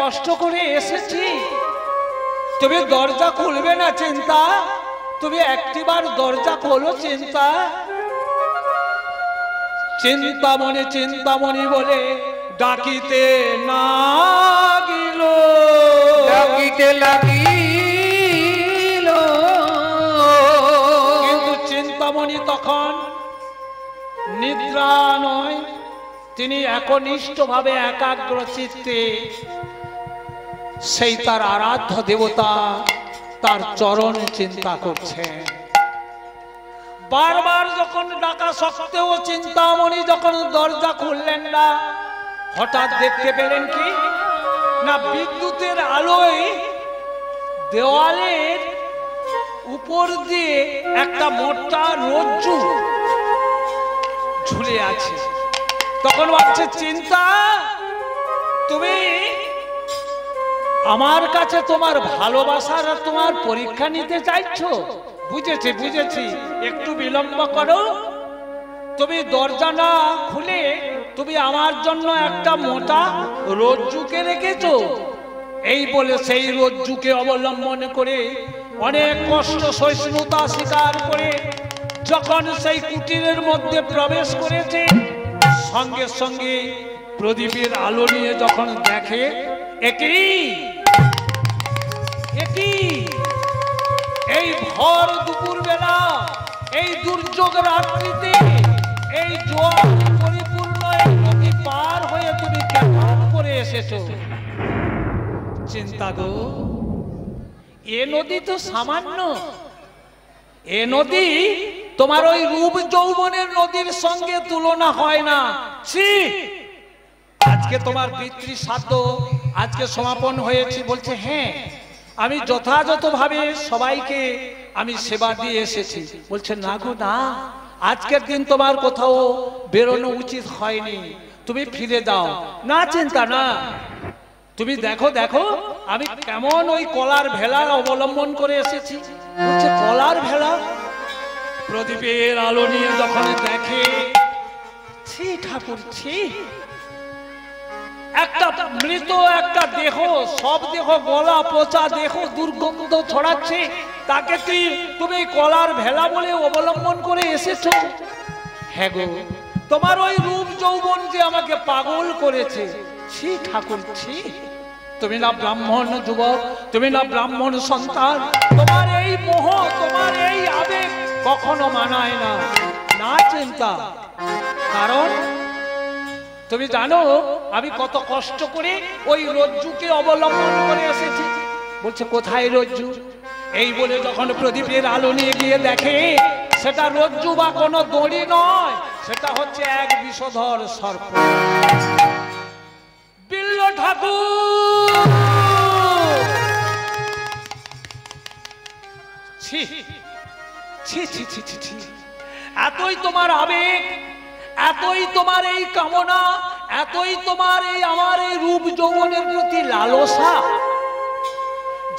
কষ্ট করে এসেছি, তুমি দরজা খুলবে না চিন্তা? তুমি একটিবার দরজা খোলো চিন্তা। চিন্তামণি চিন্তামণি বলে ডাকিতে লাগিল, ডাকিতে লাগিল। কিন্তু চিন্তামণি তখন নিদ্রা নয়, তিনি একনিষ্ঠভাবে একাগ্র চিত্তে সেই তার আরাধ্য দেবতা তার চরণ চিন্তা করছেন। বারবার যখন ডাকা সত্ত্বেও চিন্তামণি যখন দরজা খুললেন না, হঠাৎ দেখতে পেলেন কি না, বিদ্যুতের আলোয় দেওয়ালের উপর দিয়ে একটা মোটা রজ্জু ঝুলে আছে। তখন ভাবছে চিন্তা, তুমি আমার কাছে তোমার ভালোবাসার আর তোমার পরীক্ষা নিতে চাইছো? বুঝেছি বুঝেছি, একটু বিলম্ব করো। তুমি দরজা না খুলে তুমি আমার জন্য একটা মোটা রজ্জুকে রেখেছো। এই বলে সেই রজ্জুকে অবলম্বন করে অনেক কষ্ট সহিষ্ণুতা স্বীকার করে যখন সেই কুটিরের মধ্যে প্রবেশ করেছে, সঙ্গে সঙ্গে প্রদীপের আলো নিয়ে যখন দেখে, একই এই ভর দুপুর বেলা, এই দুর্যোগ রাত্রিতে, এই জোয়ার পরিপূর্ণ এই নদী পার হয়ে তুমি কেমন করে এসেছো? চিন্তা গো, এ নদী তো সামান্য, এ নদী তোমার ওই রূপ যৌবনের নদীর সঙ্গে তুলনা হয় না। আজকে তোমার পিতৃ শ্রাদ্ধ আজকে সমাপন হয়েছে, বলছে হ্যাঁ আমি যথাযথভাবে সবাইকে আমি সেবা দিয়ে এসেছি। বলছে না গো না, আজকের দিন তোমার কোথাও বেরোনো উচিত হয়নি, তুমি ফিরে যাও। না চিন্তা না, তুমি দেখো দেখো আমি কেমন ওই কলার ভেলা অবলম্বন করে এসেছি। বলছে কলার ভেলা? প্রদীপের আলো নিয়ে যখন দেখে, ছি ঠাকুর ছি, একটা মৃত একটা দেহ, সব দেহ গলা পচা দেহ দুর্গন্ধ ছড়াচ্ছে, তাকে তুমি কলার ভেলা বলে অবলম্বন করে এসেছো? হ্যাঁ গো, তোমার ওই রূপ যৌবন যে আমাকে পাগল করেছে। ছি ঠাকুর ছি, তুমি না ব্রাহ্মণ যুবক, তুমি না ব্রাহ্মণ সন্তান, তোমার এই মোহ তোমার এই আবেগ কখনো মানায় না। না চিন্তা, কারণ তুমি জানো আমি কত কষ্ট করে ওই রজ্জুকে অবলম্বন করে এসেছি। বলছে কোথায় রজ্জু? এই বলে যখন প্রদীপের আলো নিয়ে গিয়ে দেখে, সেটা রজ্জু বা কোনো দড়ি নয়, সেটা হচ্ছে এক বিষধর সর্প। বিল্ল ঠাকুর, ছি ছি ছি ছি ছি ছি, এতই তোমার আবেগ, এতই তোমার এই কামনা, এতই তোমার এই আমার এই রূপ যৌবনের প্রতি লালসা।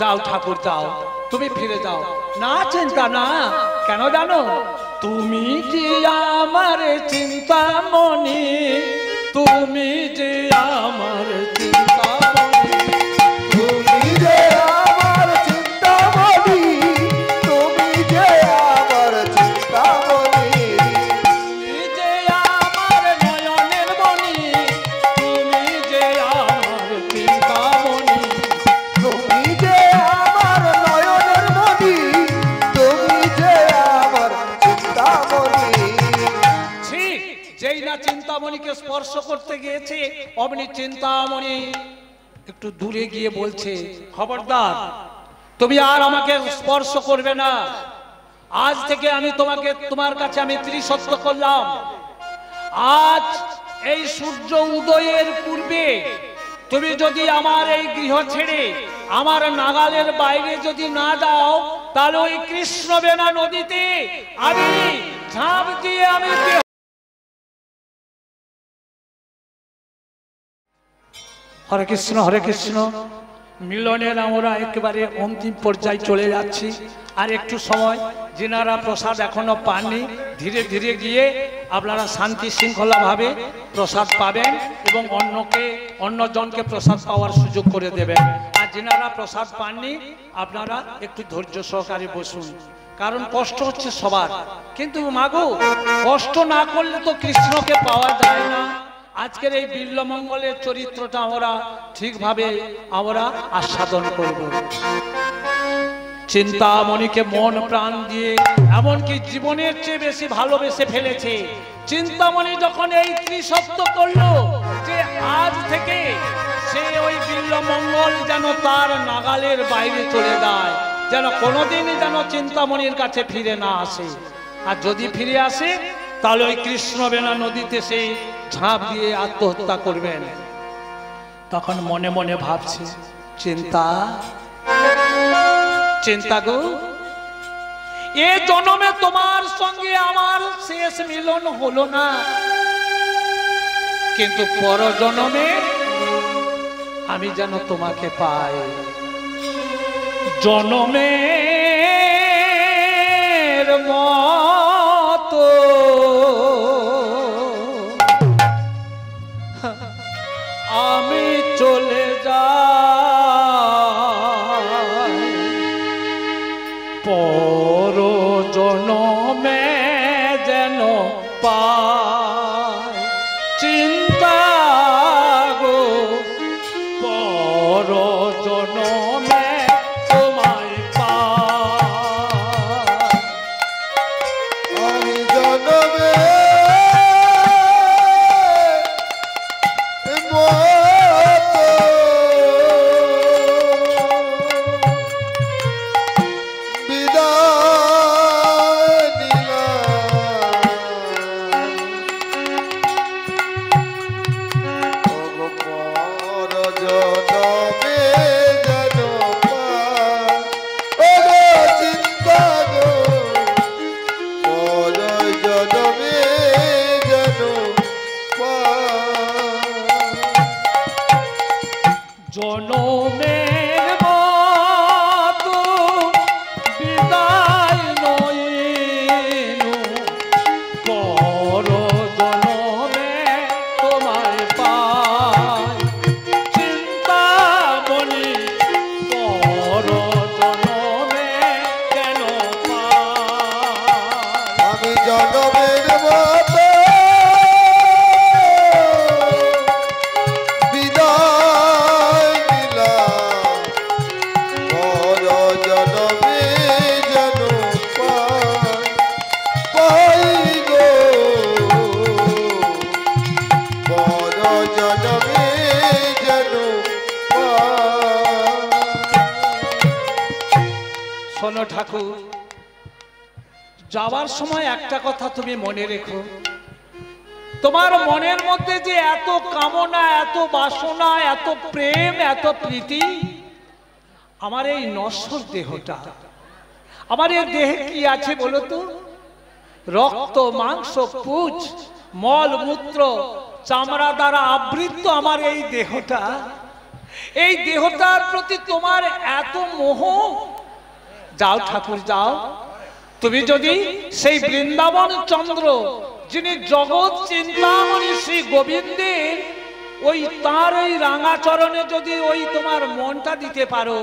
যাও ঠাকুর যাও, তুমি ফিরে যাও। না চিন্তা না, কেন জানো? তুমি যে আমার চিন্তামণি, তুমি যে আমার চিন্তামণি, তুমি যে আমার চিন্তামণি, তুমি যে আমার চিন্তামণি, তুমি যে আমার নয়নের মণি, তুমি যে আমার চিন্তামণি, তুমি যে আমার নয়নের মণি, তুমি যে আমার চিন্তামণি। যেই না চিন্তামণিকে স্পর্শ করতে গিয়েছে, অমনি চিন্তামণি একটু দূরে গিয়ে বলছে, খবরদার তুমি আর আমাকে স্পর্শ করবে না। আজ থেকে আমি তোমাকে, তোমার কাছে আমি ত্রিসত্য করলাম। আজ এই সূর্য উদয়ের পূর্বে তুমি যদি আমার এই গৃহ ছেড়ে আমার নাগালের বাইরে যদি না যাও, তাহলে ওই কৃষ্ণবেণা নদীতে আমি ঝাঁপ দিয়ে আমি হরে কৃষ্ণ হরে কৃষ্ণ। মিলনের আমরা একেবারে অন্তিম পর্যায়ে চলে যাচ্ছি। আর একটু সময়, যিনারা প্রসাদ এখনো পাননি, ধীরে ধীরে গিয়ে আপনারা শান্তি শৃঙ্খলাভাবে প্রসাদ পাবেন। এবং অন্যজনকে প্রসাদ পাওয়ার সুযোগ করে দেবেন। আর যিনারা প্রসাদ পাননি আপনারা একটু ধৈর্য সহকারে বসুন, কারণ কষ্ট হচ্ছে সবার। কিন্তু মাগো, কষ্ট না করলে তো কৃষ্ণকে পাওয়া যায় না। আজকের এই বিল্বমঙ্গলের চরিত্রটা আমরা ঠিকভাবে আস্বাদন করব। চিন্তামণিকে মন প্রাণ দিয়ে এমনকি জীবনের চেয়ে বেশি ভালোবেসে ফেলেছে। চিন্তামণি যখন এই ত্রিসত্য করলো যে আজ থেকে সে ওই বিল্বমঙ্গল যেন তার নাগালের বাইরে চলে যায়, যেন কোনোদিনই যেন চিন্তামণির কাছে ফিরে না আসে। আর যদি ফিরে আসে তাহলে ওই কৃষ্ণবেণা নদীতে সেই ঝাঁপ দিয়ে আত্মহত্যা করবেন। তখন মনে মনে ভাবছে, চিন্তা গো, এ জন্মে তোমার সঙ্গে আমার শেষ মিলন হলো না, কিন্তু পর জন্মে আমি যেন তোমাকে পাই। জন্মের মতো আমি চলে যাই, পর জন্মে যেন পাই। চিন্তা গো, পর জন্মে তোমায় পাই। আমি জন্মে ঠাকুর, যাওয়ার সময় একটা কথা তুমি মনে রেখো, তোমার মনের মধ্যে যে এত কামনা, এত বাসনা, এত প্রেম, এত প্রীতি, আমার এই নশ্বর দেহটা, আমার এই দেহে কি আছে বলো তো? রক্ত, মাংস, পুঁজ, মল মূত্র, চামড়া দ্বারা আবৃত আমার এই দেহটা। এই দেহটার প্রতি তোমার এত মোহ। যাও ঠাকুর যাও, তুমি যদি সেই বৃন্দাবন চন্দ্র, যিনি জগৎ চিন্তামণি শ্রী গোবিন্দের ওই তার ওই রাঙা চরণে যদি ওই তোমার মনটা দিতে পারো,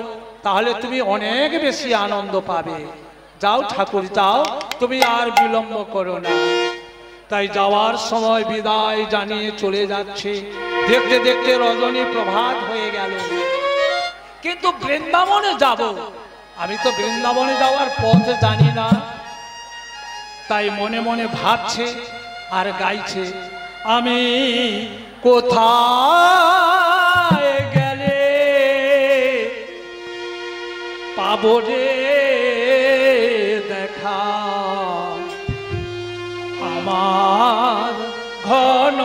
তাহলে তুমি অনেক বেশি আনন্দ পাবে। যাও ঠাকুর যাও, তুমি আর বিলম্ব করো না। তাই যাওয়ার সময় বিদায় জানিয়ে চলে যাচ্ছে। দেখতে দেখতে রজনী প্রভাত হয়ে গেল। কিন্তু বৃন্দাবনে যাব, আমি তো বৃন্দাবনে যাওয়ার পথ জানি না। তাই মনে মনে ভাবছে আর গাইছে, আমি কোথায় গেলে পাবো রে দেখা আমার ঘন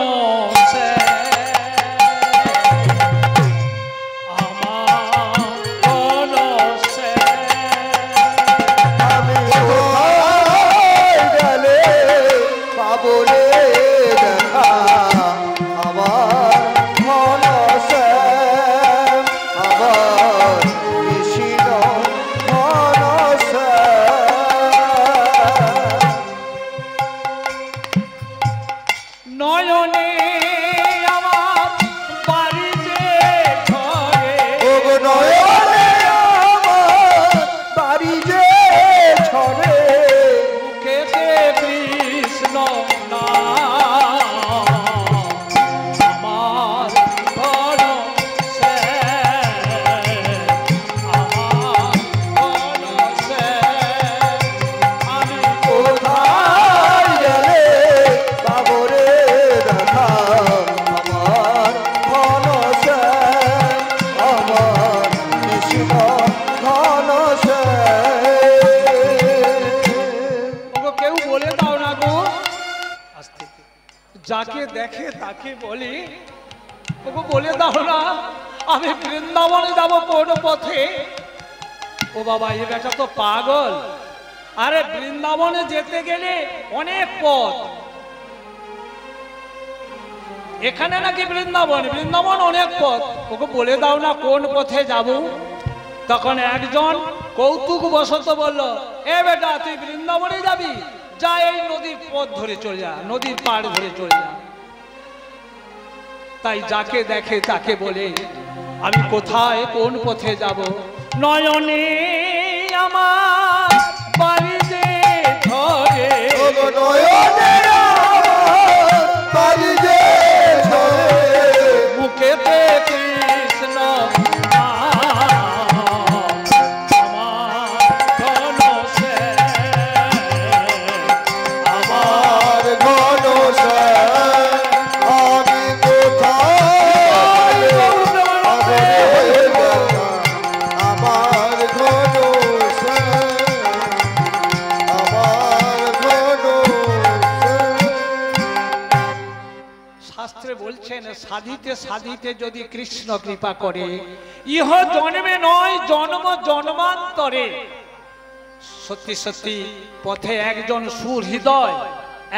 নয়নে আমার না আমার ভরসে আমার ভরসে আমি কোথায় গেলে পাবো রে দেখা আমার ঘনশ্যাম আমার কৃষ্ণ ঘনশ্যাম। কেউ বলে দাও না গো, যাকে দেখে তাকে বলি ওকে বলে দাও না আমি বৃন্দাবনে যাবো কোন পথে। ও বাবা এ বেটা তো পাগল। আরে বৃন্দাবনে যেতে গেলে অনেক পথ, এখানে নাকি বৃন্দাবন, বৃন্দাবন অনেক পথ, ওকে বলে দাও না কোন পথে যাব। তখন একজন কৌতুক বশত বলল, এ বেটা তুই বৃন্দাবনে যাবি, যা এই নদীর পথ ধরে চলে যা, নদীর পাড় ধরে চলে যা। তাই যাকে দেখে তাকে বলে আমি কোথায় কোন পথে যাব। নয়নে আমার বাড়িতে ধরে মুখেতে কৃষ্ণ বলছেন সাধিতে সাধিতে যদি কৃষ্ণ কৃপা করে ইহ জন্মে নয় জন্ম জন্মান্তরে সত্যি সত্যি পথে একজন সুহৃদয়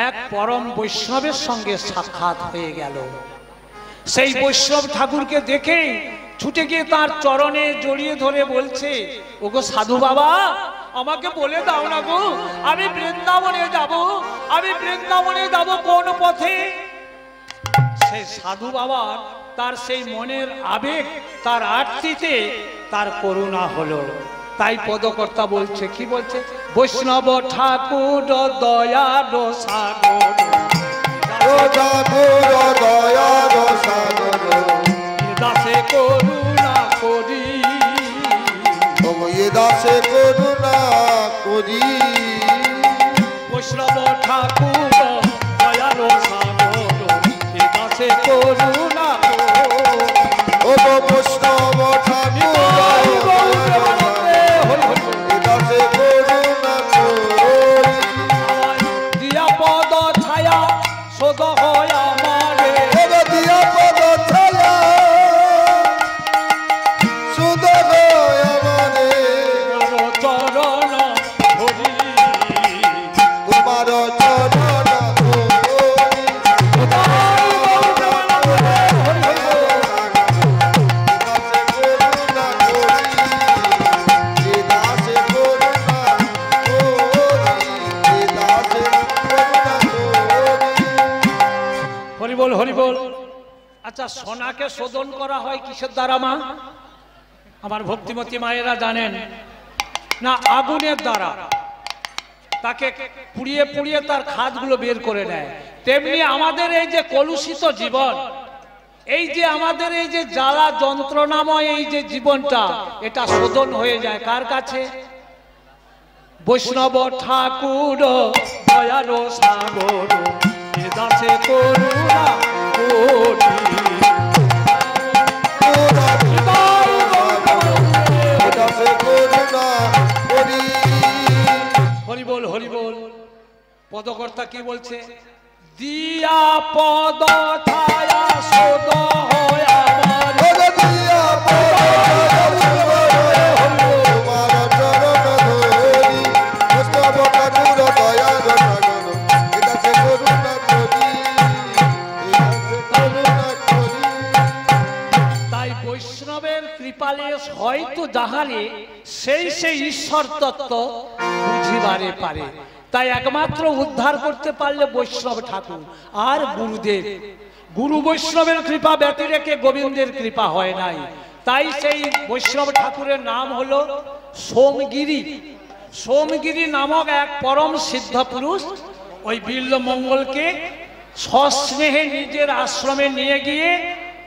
এক পরম বৈষ্ণবের সঙ্গে সাক্ষাৎ হয়ে গেল। সেই বৈষ্ণব ঠাকুরকে দেখে ছুটে গিয়ে তার চরণে জড়িয়ে ধরে বলছে, ওগো সাধু বাবা আমাকে বলে দাও না গো, আমি বৃন্দাবনে যাব, আমি বৃন্দাবনে যাব কোন পথে। সেই সাধু বাবার তার সেই মনের আবেগ, তার আরতিতে তার করুণা হলো। তাই পদকর্তা বলছে, কি বলছে, বৈষ্ণব ঠাকুর দয়ার সাগর দাসে করুণা করি, দাসে করুণা করি, বৈষ্ণব ঠাকুর দয়ার সাগর দাসে করুণা ও বৈষ্ণব ঠাকুর দাসে করুণা করি, দিয়া পদ ছায়া সদ হয় আমারে, দিয়া পদ ছায়া সুদ হয় আমারে, চরণ ধরি তোমার চরণ হরিবল হরিবল। আচ্ছা সোনাকে শোধন করা হয় কিসের দ্বারা মা? আমার ভক্তিমতী মায়েরা জানেন না, আগুনের দ্বারা। তাকে পুড়িয়ে পুড়িয়ে তার খাদগুলো বের করে নেয়। তেমনি আমাদের এই যে কলুষিত জীবন, এই যে আমাদের এই যে জ্বালা যন্ত্রণাময় এই যে জীবনটা, এটা শোধন হয়ে যায় কার কাছে? বৈষ্ণব ঠাকুর দয়ার সাগর দাসে করুণা করি, হরিবল হরিবল। পদকর্তা কি বলছে? দিয়া পদ ছায়া সদ হয় আমার, দিয়া পদ কৃপালে হয়তো যাহারে সেই সেই ঈশ্বর তত্ত্ব বুঝিবারে পারে। তাই একমাত্র উদ্ধার করতে পারলে বৈষ্ণব ঠাকুর আর গুরুদেব। গুরু বৈষ্ণবের কৃপা ব্যতি রেখে গোবিন্দের কৃপা হয় নাই। তাই সেই বৈষ্ণব ঠাকুরের নাম হলো সোমগিরি। সোমগিরি নামক এক পরম সিদ্ধ পুরুষ ওই বিল্বমঙ্গলকে সস্নেহে নিজের আশ্রমে নিয়ে গিয়ে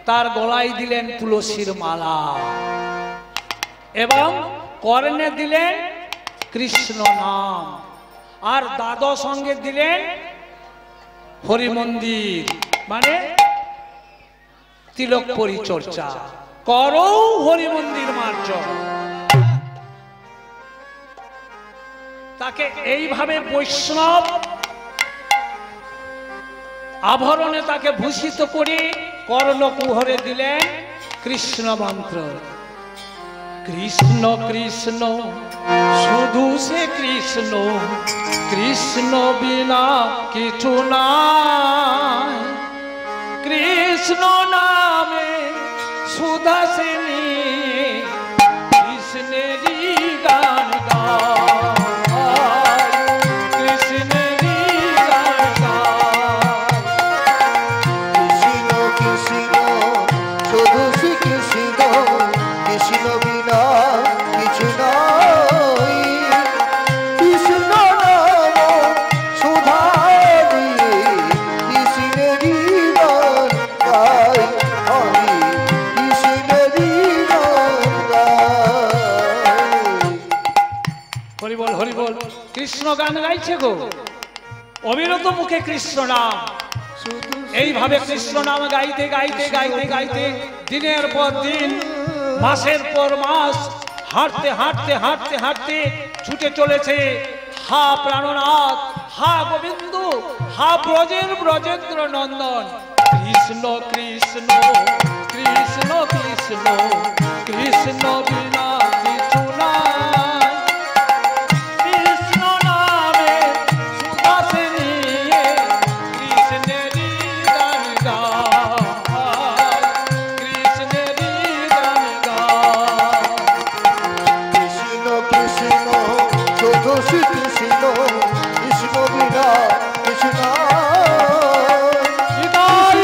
তার গলায় দিলেন তুলসীর মালা এবং কর্ণে দিলেন কৃষ্ণ নাম, আর দাদা সঙ্গে দিলেন হরি মন্দির, মানে তিলক পরিচর্যা করো, হরি মন্দির মার্জ। তাকে এইভাবে বৈষ্ণব আভরণে তাকে ভূষিত করে কর্ণকুহরে দিলেন কৃষ্ণ মন্ত্র। কৃষ্ণ কৃষ্ণ শুধু সে কৃষ্ণ, কৃষ্ণ বিনা কিছু নাই। কৃষ্ণ নামে সুধা সে নিয়ে কৃষ্ণেরই গান গায়, কৃষ্ণেরই গান গায়। কৃষ্ণ কৃষ্ণ শুধু শ্রী কৃষ্ণ, কৃষ্ণ বিনা কিছু নাই। কৃষ্ণ নাম সুধা দিয়ে কৃষ্ণেরই গান গাই, আমি কৃষ্ণেরই গান গাই। হরি বল হরি বল। কৃষ্ণ গান গাইছে গো, অবিরত মুখে কৃষ্ণ নাম। এইভাবে কৃষ্ণ নাম গাইতে গাইতে গাইতে গাইতে দিনের পর দিন, মাসের পর মাস হাঁটতে হাঁটতে হাঁটতে হাঁটতে ছুটে চলেছে। হা প্রাণনাথ, হা গোবিন্দ, হা ব্রজের ব্রজেন্দ্র নন্দন। কৃষ্ণ কৃষ্ণ কৃষ্ণ কৃষ্ণ, কৃষ্ণ বিনা কিছু নাই। কৃষ্ণ নামে সুধা সে নিয়ে কৃষ্ণেরই গান গায়, কৃষ্ণেরই গান গায়। কৃষ্ণ কৃষ্ণ শুধু শ্রী কৃষ্ণ, কৃষ্ণ বিনা কিছু নাই। হৃদয়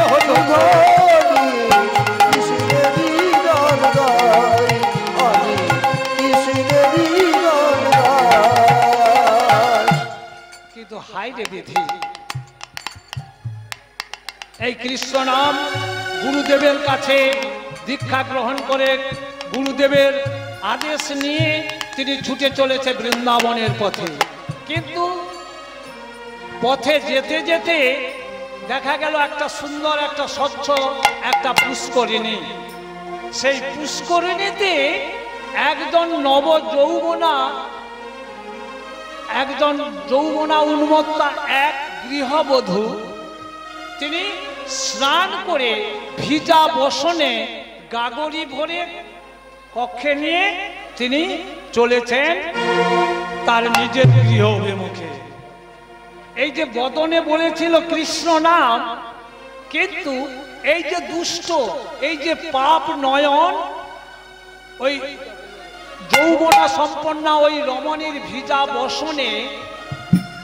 হরি কৃষ্ণেরই গান গাই, আমি কৃষ্ণেরই গান গাই। কিন্তু হাই রে বিধি, এই কৃষ্ণ নাম গুরুদেবের কাছে দীক্ষা গ্রহণ করে গুরুদেবের আদেশ নিয়ে তিনি ছুটে চলেছে বৃন্দাবনের পথে। কিন্তু পথে যেতে যেতে দেখা গেল একটা সুন্দর, একটা স্বচ্ছ, একটা পুষ্করিণী। সেই পুষ্করিণীতে একজন নব যৌবনা, একজন যৌবনা উন্মত্তা এক গৃহবধূ, তিনি স্নান করে ভিজা বসনে গাগরি ভরে কক্ষে নিয়ে তিনি চলেছেন তার নিজের গৃহ অভিমুখে। এই যে বদনে বলেছিল কৃষ্ণ নাম, কিন্তু এই যে দুষ্ট, এই যে পাপ নয়ন, ওই যৌবনা সম্পন্না ওই রমণীর ভিজা বসনে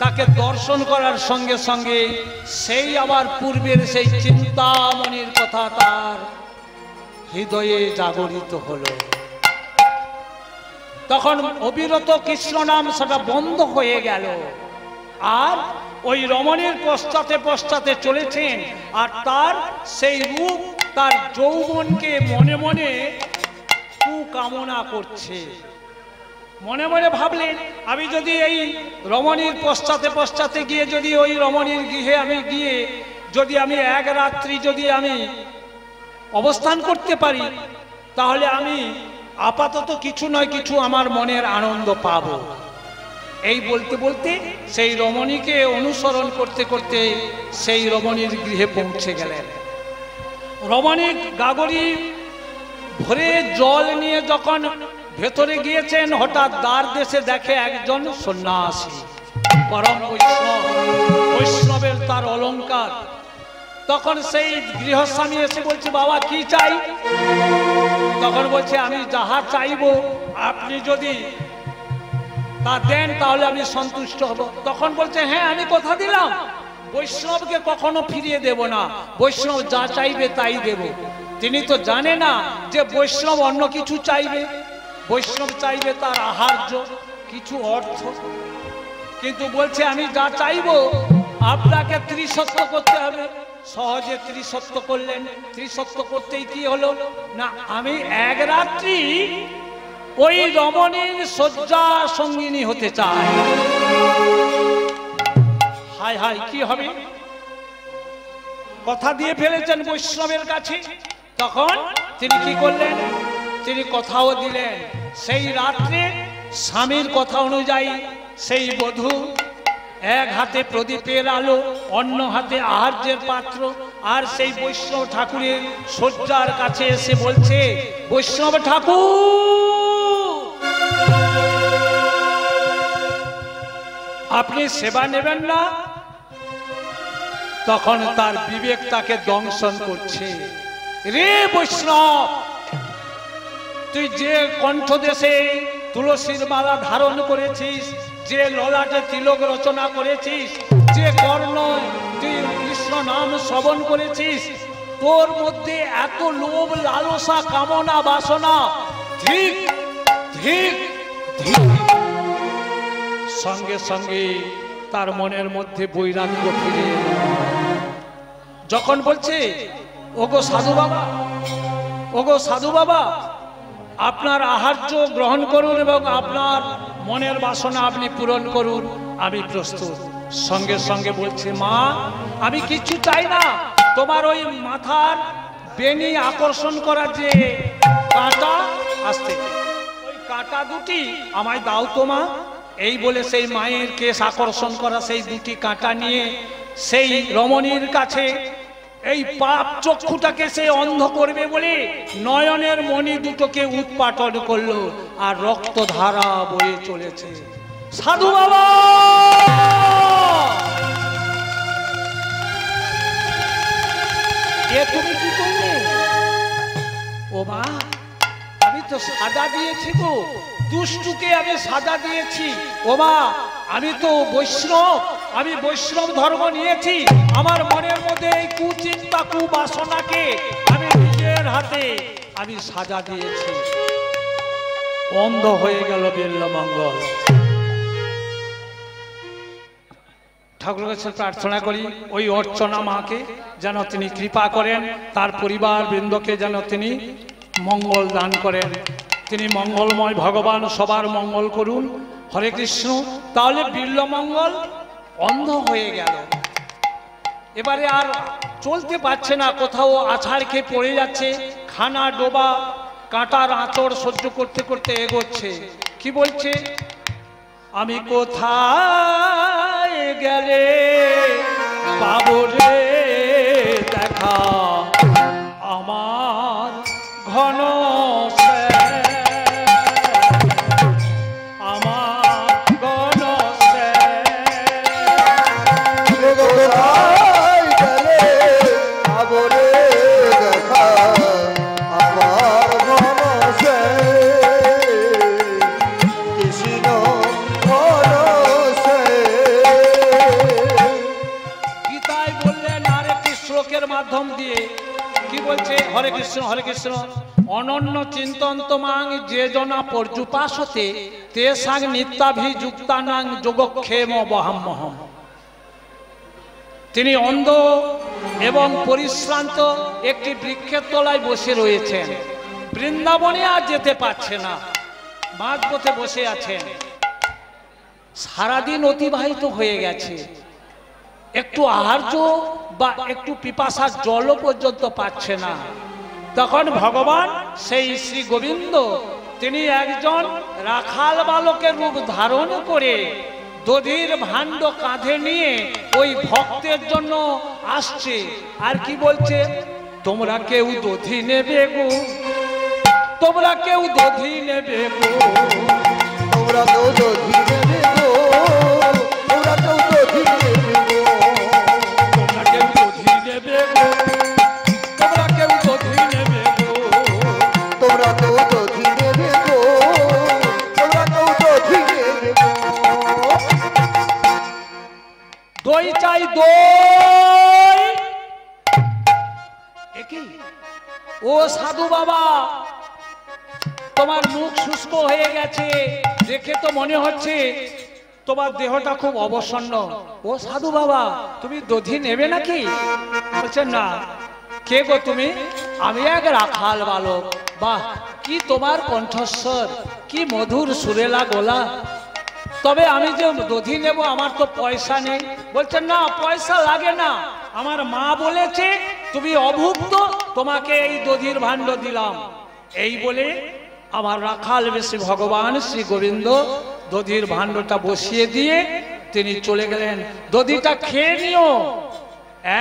তাকে দর্শন করার সঙ্গে সঙ্গে সেই আবার পূর্বের সেই চিন্তামণির কথা তার হৃদয়ে জাগরিত হলো। তখন অবিরত কৃষ্ণ নাম সেটা বন্ধ হয়ে গেল, আর ওই রমণীর পশ্চাতে পশ্চাতে চলেছেন, আর তার সেই রূপ, তার যৌবনকে মনে মনে কুকামনা করছে। মনে মনে ভাবলেন, আমি যদি এই রমণীর পশ্চাতে পশ্চাতে গিয়ে যদি ওই রমণীর গৃহে আমি গিয়ে যদি আমি এক রাত্রি যদি আমি অবস্থান করতে পারি, তাহলে আমি আপাতত কিছু নয় কিছু আমার মনের আনন্দ পাব। এই বলতে বলতে সেই রমণীকে অনুসরণ করতে করতে সেই রমণীর গৃহে পৌঁছে গেলেন। রমণী গাগরি ভরে জল নিয়ে যখন ভেতরে গিয়েছেন, হঠাৎ দ্বার দেশে দেখে একজন সন্ন্যাসী, পরম বৈষ্ণব, বৈষ্ণবের তার অলংকার। তখন সেই গৃহস্বামী এসে বলছে, বাবা কি চাই? তখন বলছে, আমি যাহা চাইব আপনি যদি তা দেন তাহলে আমি সন্তুষ্ট হব। তখন বলছে, হ্যাঁ আমি কথা দিলাম, বৈষ্ণবকে কখনো ফিরিয়ে দেব না, বৈষ্ণব যা চাইবে তাই দেব। তিনি তো জানে না যে বৈষ্ণব অন্য কিছু চাইবে, বৈষ্ণব চাইবে তার আহার্য কিছু অর্থ। কিন্তু বলছে আমি যা চাইবো আপনাকে ত্রিসত্য করতে হবে। সহজে ত্রিসত্য করলেন। ত্রিসত্য করতেই কি হলো না, আমি এক রাত্রি ওই রমণীর শয্যা সঙ্গিনী হতে চাই। হায় হায়, কি হবে? কথা দিয়ে ফেলেছেন বৈষ্ণবের কাছে। তখন তিনি কি করলেন? তিনি কথাও দিলেন। সেই রাত্রে স্বামীর কথা অনুযায়ী সেই বধূ এক হাতে প্রদীপের আলো, অন্য হাতে আহার্যের পাত্র, আর সেই বৈষ্ণব ঠাকুরের শয্যার কাছে এসে বলছে, বৈষ্ণব ঠাকুর আপনি সেবা নেবেন না? তখন তার বিবেক তাকে দংশন করছে। রে বৈষ্ণব, তুই যে কণ্ঠদেশে তুলসীর মালা ধারণ করেছিস, যে ললাটে তিলক রচনা করেছিস, যে কর্ণ তুই কৃষ্ণ নাম শ্রবণ করেছিস, তোর মধ্যে এত লোভ, লালসা, কামনা, বাসনা, ঠিক ঠিক ঠিক। সঙ্গে সঙ্গে তার মনের মধ্যে বৈরাগ্য ফিরে এলো। যখন বলছে, ওগো সাধু বাবা, ওগো সাধু বাবা, আপনার আহার্য গ্রহণ করুন এবং আপনার মনের বাসনা আপনি পূরণ করুন, আমি প্রস্তুত। সঙ্গে সঙ্গে বলছে, মা আমি কিছু চাই না, তোমার ওই মাথার বেনি আকর্ষণ করার যে কাঁটা আসছে, ওই কাঁটা দুটি আমায় দাও তো মা। এই বলে সেই মায়ের কেশ আকর্ষণ করা সেই দুটি কাঁটা নিয়ে সেই রমণীর কাছে এই পাপ চক্ষুটাকে সে অন্ধ করবে বলে নয়নের মণি দুটোকে উৎপাটন করলো, আর রক্ত ধারা বয়ে চলেছে। সাধু বাবা, এ তুমি কি করলে? ও মা, আমি তো সাজা দিয়েছি গো, দুষ্টুকে আমি সাজা দিয়েছি। ও মা, আমি তো বৈষ্ণব, আমি বৈষ্ণব ধর্ম নিয়েছি। আমার মনের মধ্যে এই কুচিন্তা, কুবাসনাকে আমি নিজের হাতে আমি সাজা দিয়েছি। অন্ধ হয়ে গেল বিল্বমঙ্গল। ঠাকুরের কাছে প্রার্থনা করি ওই অর্চনা মাকে যেন তিনি কৃপা করেন, তার পরিবার বৃন্দকে যেন তিনি মঙ্গল দান করেন। তিনি মঙ্গলময় ভগবান, সবার মঙ্গল করুন। হরে কৃষ্ণ। তাহলে বিল্বমঙ্গল অন্ধ হয়ে গেল, এবারে আর চলতে পারছে না, কোথাও আছাড় খেয়ে পড়ে যাচ্ছে, খানা ডোবা কাঁটার আঁচড় সহ্য করতে করতে এগোচ্ছে। কি বলছে? আমি কোথায় গেলে পাবো রে দেখা আমার ঘন মাধ্যম দিয়ে কি বলছে? হরে কৃষ্ণ হরে কৃষ্ণ। অনন্য চিন্তন্তমাং যে জনা পর্যুপাসতে তেসাং নিত্যাভিযুক্তানাং যোগক্ষেম বহাম্যহম। তিনি অন্ধ এবং পরিশ্রান্ত একটি বৃক্ষের তলায় বসে রয়েছেন, বৃন্দাবনে আর যেতে পারছে না, মাঝপথে বসে আছেন। সারাদিন অতিবাহিত হয়ে গেছে, একটু আহার্য বা একটু পিপাসার জলও পর্যন্ত পাচ্ছে না। তখন ভগবান সেই শ্রী গোবিন্দ তিনি একজন রাখাল বালকের রূপ ধারণ করে দধির ভাণ্ড কাঁধে নিয়ে ওই ভক্তের জন্য আসছে। আর কি বলছে? তোমরা কেউ দধি নেবে গো, তোমরা কেউ দধি নেবে গো, তোমরা কেউ দধি নেবে গো, তোমরা কেউ দধি নেবে গো, তোমরা কেউ দধি নেবে গো, তোমরা কেউ দধি নেবে গো, তোমরা কেউ দধি নেবে গো, তোমরা কেউ দধি নেবে গো। দই চাই দই। একই ও সাধু বাবা, তোমার মুখ শুষ্ক হয়ে গেছে, দেখে তো মনে হচ্ছে তোমার দেহটা খুব অবসন্ন। ও সাধু বাবা, তুমি দধি নেবে নাকি? বলছে না। কে গো তুমি? আমি এক রাখাল বালক। বাহ, কি তোমার কণ্ঠস্বর, কি মধুর সুরেলা গলা। তবে আমি যে দধি নেব, আমার তো পয়সা নেই। বলছে না, পয়সা লাগে না, আমার মা বলেছে তুমি অভুক্ত, তোমাকে এই দধির ভাণ্ড দিলাম। এই বলে আমার রাখাল বেশি ভগবান শ্রী গোবিন্দ দধির ভাণ্ডটা বসিয়ে দিয়ে তিনি চলে গেলেন। দধিটা খেয়ে নিও।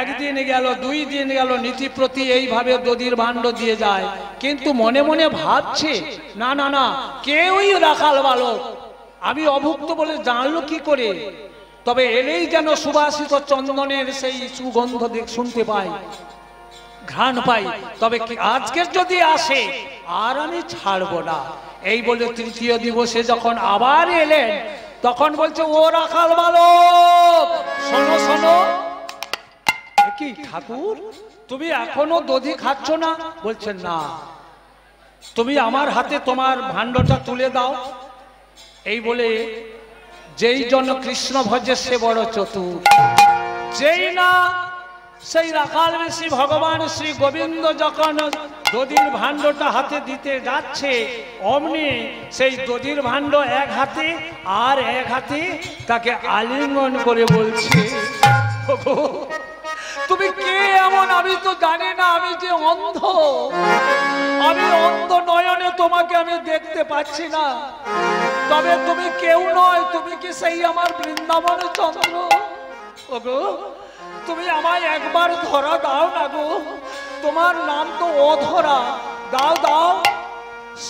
একদিন গেল, 2 দিন গেল, নীতিপ্রতি এইভাবে দধির ভাণ্ড দিয়ে যায়, কিন্তু মনে মনে ভাবছে না না না, কেউই রাখাল বালক, আমি অভুক্ত বলে জানলো কি করে? তবে এলেই যেন সুবাসিত চন্দনের সেই সুগন্ধ শুনতে পাই, ঘ্রাণ পাই, তবে আজকের যদি আসে আর আমি ছাড়বো না। এই বলে তৃতীয় দিবসে যখন আবার এলেন, তখন বলছে ও রাখাল বালক, শোনো শোনো। কি ঠাকুর, তুমি এখনো দধি খাচ্ছ না? বলছেন না। তুমি আমার হাতে তোমার ভাণ্ডটা তুলে দাও। এই বলে যেই জন কৃষ্ণ ভজে সে বড় চতুর। যেই না সেই রাখাল বেশি ভগবান শ্রী গোবিন্দ যখন দধির ভাণ্ডটা হাতে দিতে যাচ্ছে, অমনি সেই দধির ভাণ্ড এক হাতে আর এক হাতে তাকে আলিঙ্গন করে বলছে, তুমি কে এমন? আমি তো জানি না, আমি যে অন্ধ, আমি অন্ধ নয়নে তোমাকে আমি দেখতে পাচ্ছি না। তবে তুমি কেউ নয়, তুমি কি সেই আমার বৃন্দাবন চন্দ্র? ওগো, তুমি আমায় একবার ধরা দাও না গো, তোমার নাম তো অধরা, দাও দাও।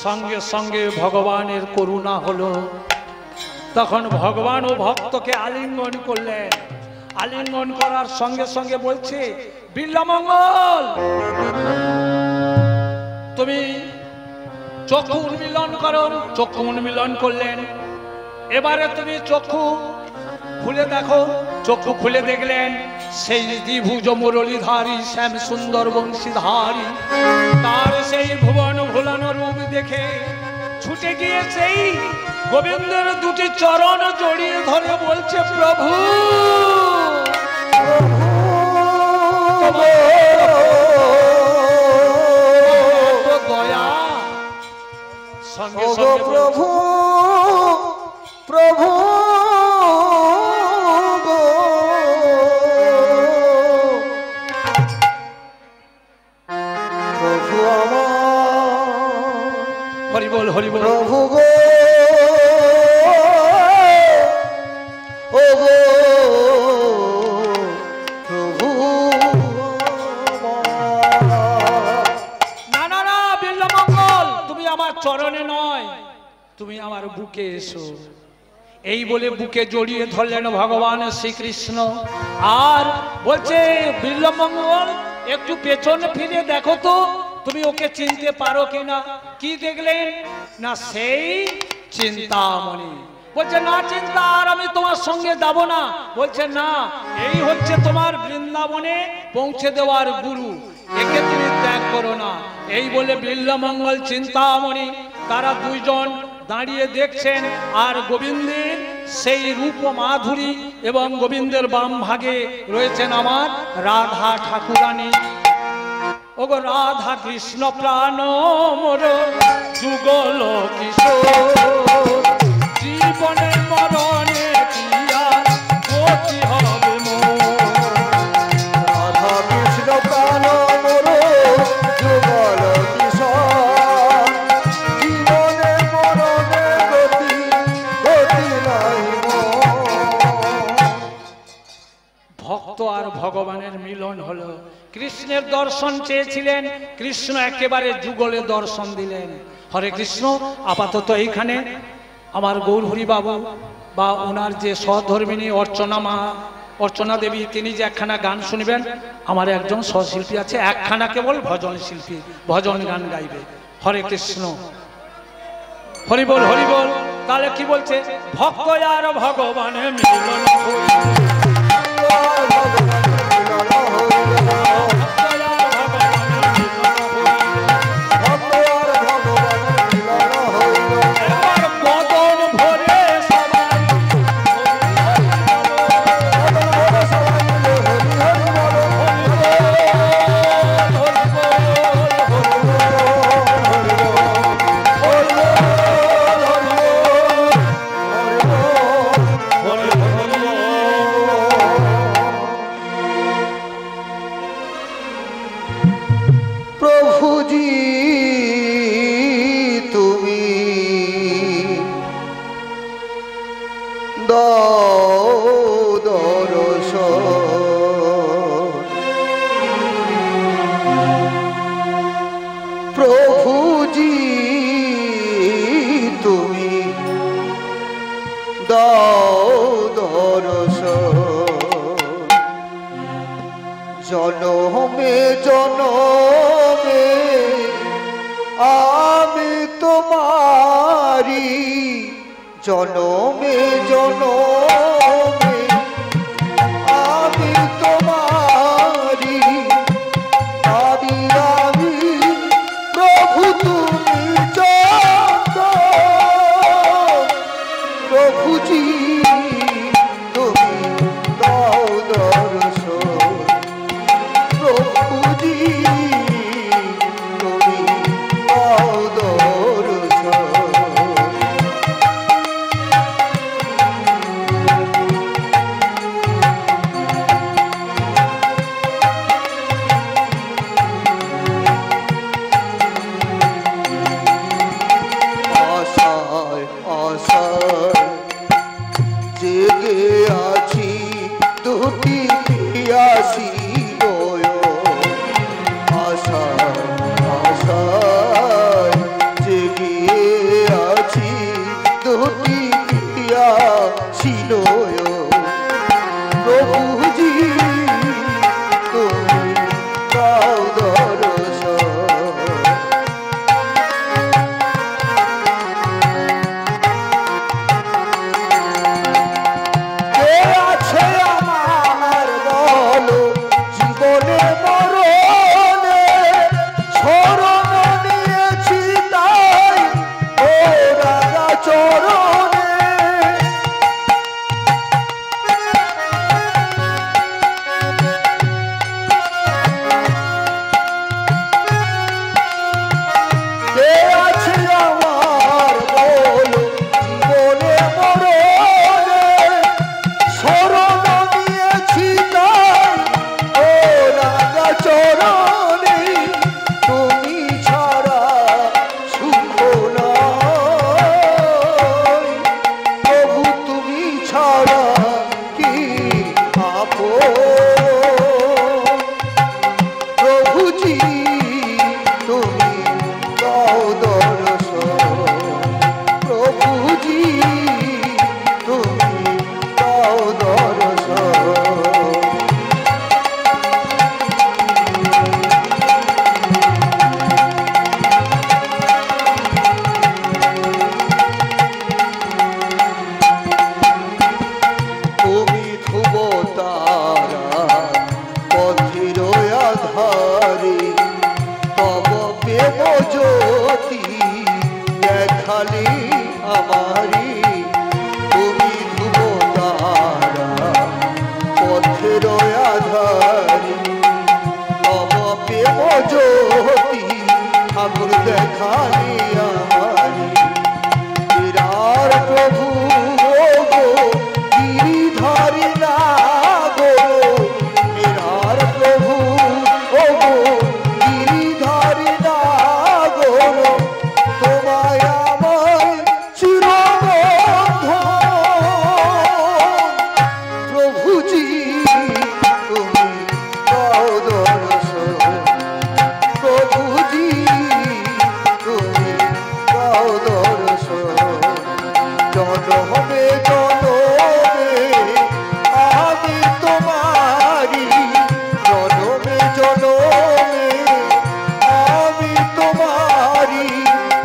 সঙ্গে সঙ্গে ভগবানের করুণা হলো। তখন ভগবান ও ভক্তকে আলিঙ্গন করলেন। আলিঙ্গন করার সঙ্গে সঙ্গে বলছে, বিল্বমঙ্গল, তুমি চক্ষু উন্মিলন করো। চক্ষু উন্মিলন করলেন। এবারে তুমি চক্ষু খুলে দেখো। চক্ষু খুলে দেখলেন সেই দ্বিভুজ মুরলীধারী শ্যাম সুন্দর বংশীধারী, তার সেই ভুবন ভুলানো রূপ দেখে ছুটে গিয়ে সেই গোবিন্দের 2টি চরণ জড়িয়ে ধরে বলছে, প্রভু দয়া। সঙ্গে সঙ্গে প্রভু প্রভু প্রভু আমার, হরি বল হরি বল। প্রভু গো, ও গো প্রভু। না না না বিল্বমঙ্গল, তুমি আমার চরণে নয়, তুমি আমার বুকে এসো। এই বলে বুকে জড়িয়ে ধরলেন ভগবান শ্রীকৃষ্ণ। আর বলছে, বিল্বমঙ্গল একটু পেছন ফিরে দেখো তো, তুমি ওকে চিনতে পারো কিনা। কি দেখলেন? না সেই চিন্তামণি। বলছে না, চিন্তা আর আমি তোমার সঙ্গে যাব না। বলছে না, এই হচ্ছে তোমার বৃন্দাবনে পৌঁছে দেওয়ার গুরু, একে তুমি ত্যাগ করো না। এই বলে বিল্বমঙ্গল চিন্তামণি তারা 2 জন দাঁড়িয়ে দেখছেন। আর গোবিন্দের সেই রূপ মাধুরী এবং গোবিন্দের বাম ভাগে রয়েছেন আমার রাধা ঠাকুরানী। ওগো রাধা কৃষ্ণ প্রাণ মোর যুগল কিশোর, জীবনে মরণে কিয়া গতি হবে মোর। রাধা কৃষ্ণ প্রাণ মোর যুগল কিশোর, জীবনে মরণে গতি গতি নাই মোর। ভক্ত আর ভগবানের মিলন হলো। কৃষ্ণের দর্শন চেয়েছিলেন, কৃষ্ণ একেবারে যুগলে দর্শন দিলেন। হরে কৃষ্ণ। আপাতত এইখানে আমার গৌরহরি বাবু বা ওনার যে সহধর্মিনী অর্চনা মা, অর্চনা দেবী, তিনি যে একখানা গান শুনবেন। আমার একজন সহশিল্পী আছে, একখানা কেবল ভজন শিল্পী, ভজন গান গাইবে। হরে কৃষ্ণ, হরি বল হরি বল। তাহলে কি বলছে? ভক্ত আর ভগবানের মিলন জনমে জনমে আমি তোমারি, জনমে জনমে আমি তোমারি, আমি আমি প্রভু তুমি চন্দ্র, প্রভুজি তুমি দাও দর্শন, প্রভুজি তুমি দাও দর্শন। আশায় আশায় জেগে আছি, দুটি পিয়াসি নয়ন, আশায় আশায় জেগে আছি, দুটি পিয়াসি নয়ন, প্রভুজি তুমি দাও দর্শন। কে আছে আমার বলো জীবনে মরণে, শরণ নিয়েছি তাই ও রাজা চরণে। কে আছে আমার বলো জীবনে মরণে, শরণ নিয়েছি তাই ও রাজা চরণে, তুমি ছাড়া সুখ নাই, প্রভু তুমি ছাড়া কি আপন, প্রভুজি তুমি দাও দর্শন, প্রভুজি তুমি দাও দর্শন। তুমি ধ্রুব তারা পথের আধারে, তব প্রেম জ্যোতি দেখালি আমারি, তুমি ধ্রুব তারা পথের আধারে, তব প্রেম জ্যোতি ঠাকুর দেখালি আমারি, বিরাট প্রভু গো গিরিধারী না গো, বিরাট প্রভু গো গিরিধারী না গো, তোমায় আমায় চিরবন্ধন, প্রভুজি তুমি দাও দর্শন, প্রভুজি তুমি দাও দর্শন। জনমে জনমে আমি তোমারি, জনমে জনমে আমি তোমারি,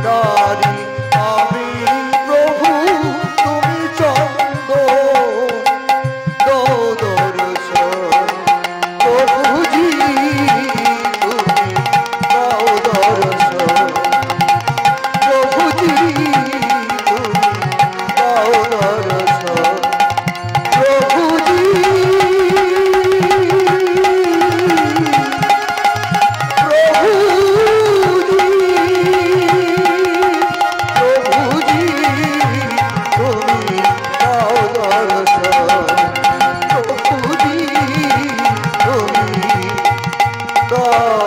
নারী আমি প্রভু তুমি চন্দ্র, দাও দর্শন, প্রভুজি তুমি দাও দর্শন, প্রভুজি তুমি দাও দর্শন, প্রভুজি প্রভুজি তুমি দাও দর্শন, প্রভুজি তুমি দাও